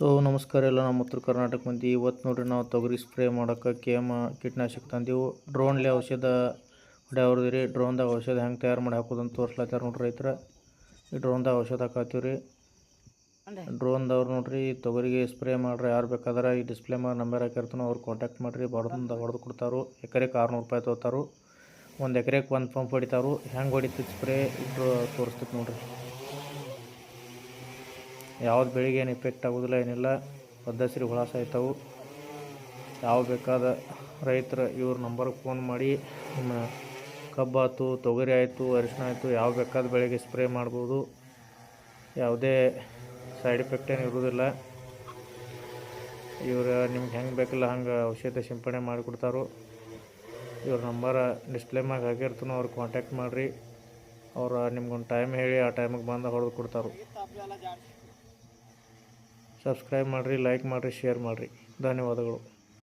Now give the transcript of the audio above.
ನಮಸ್ಕಾರ ಎಲ್ಲ ನಮ್ಮ ಉತ್ತರ ಕರ್ನಾಟಕ ಮಂದಿ. ಇವತ್ತು ನೋಡ್ರಿ ನಾವು ತೊಗರಿ ಸ್ಪ್ರೇ ಮಾಡೋಕೆ ಕೀಟನಾಶಕ ತಂದೀವು. ಡ್ರೋನ್ಲೆ ಔಷಧ ಹೊಡ್ಯಾವ್ರದ್ದು ರೀ. ಡ್ರೋನ್ದಾಗ ಔಷಧ ಹೆಂಗೆ ತಯಾರು ಮಾಡಿ ಹಾಕೋದಂತ ತೋರಿಸ್ಲತ್ತಾರ ನೋಡ್ರಿ ರೈತರ. ಈ ಡ್ರೋನ್ದಾಗ ಔಷಧ ಹಾಕತ್ತೀವಿ ರೀ. ಡ್ರೋನ್ದವ್ರು ನೋಡ್ರಿ ತೊಗರಿಗೆ ಸ್ಪ್ರೇ ಮಾಡ್ರಿ. ಯಾರು ಬೇಕಾದ್ರೆ ಈ ಡಿಸ್ಪ್ಲೇ ಮಾಡಿ ನಂಬರ್ ಹಾಕಿರ್ತಾನೋ ಅವ್ರು ಕಾಂಟ್ಯಾಕ್ಟ್ ಮಾಡಿರಿ. ಹೊಡೆದು ಕೊಡ್ತಾರು. ಎಕರೆಗೆ 600 ರೂಪಾಯಿ ತೊಗೋತಾರು. ಒಂದು ಎಕರೆಗೆ ಒಂದು ಪಂಪ್ ಹೊಡಿತಾರು. ಹೆಂಗೆ ಹೊಡಿತೈತೆ ಸ್ಪ್ರೇ ಇಟ್ಟು ತೋರಿಸ್ತೈತೆ ನೋಡ್ರಿ. ಯಾವ್ದು ಬೆಳಿಗ್ಗೆ ಏನು ಎಫೆಕ್ಟ್ ಆಗೋದಿಲ್ಲ, ಏನಿಲ್ಲ. ಪದ್ದಸರಿ ಹುಳ ಸಾಯ್ತಾವು. ಯಾವ ಬೇಕಾದ ರೈತರ ಇವ್ರ ನಂಬರ್ಗೆ ಫೋನ್ ಮಾಡಿ ನಿಮ್ಮ ಕಬ್ಬಾಯ್ತು, ತೊಗರಿ ಆಯಿತು, ಅರಿಶಿನ ಆಯಿತು, ಯಾವ ಬೇಕಾದ ಬೆಳೆಗೆ ಸ್ಪ್ರೇ ಮಾಡ್ಬೋದು. ಯಾವುದೇ ಸೈಡ್ ಎಫೆಕ್ಟ್ ಏನು ಇರೋದಿಲ್ಲ. ಇವ್ರು ನಿಮ್ಗೆ ಹೆಂಗೆ ಬೇಕಿಲ್ಲ ಹಂಗೆ ಔಷಧ ಸಿಂಪಡಣೆ ಮಾಡಿಕೊಡ್ತಾರೋ. ಇವ್ರ ನಂಬರ ಡಿಸ್ಪ್ಲೇ ಮ್ಯಾಗ ಹಾಕಿರ್ತಾನೋ ಅವ್ರು ಕಾಂಟ್ಯಾಕ್ಟ್ ಮಾಡಿರಿ. ಅವ್ರು ನಿಮ್ಗೊಂದು ಟೈಮ್ ಹೇಳಿ ಆ ಟೈಮಿಗೆ ಬಂದು ಹೊಡೆದು ಕೊಡ್ತಾರೋ. ಸಬ್ಸ್ಕ್ರೈಬ್ ಮಾಡಿರಿ, ಲೈಕ್ ಮಾಡಿರಿ, ಶೇರ್ ಮಾಡಿರಿ. ಧನ್ಯವಾದಗಳು.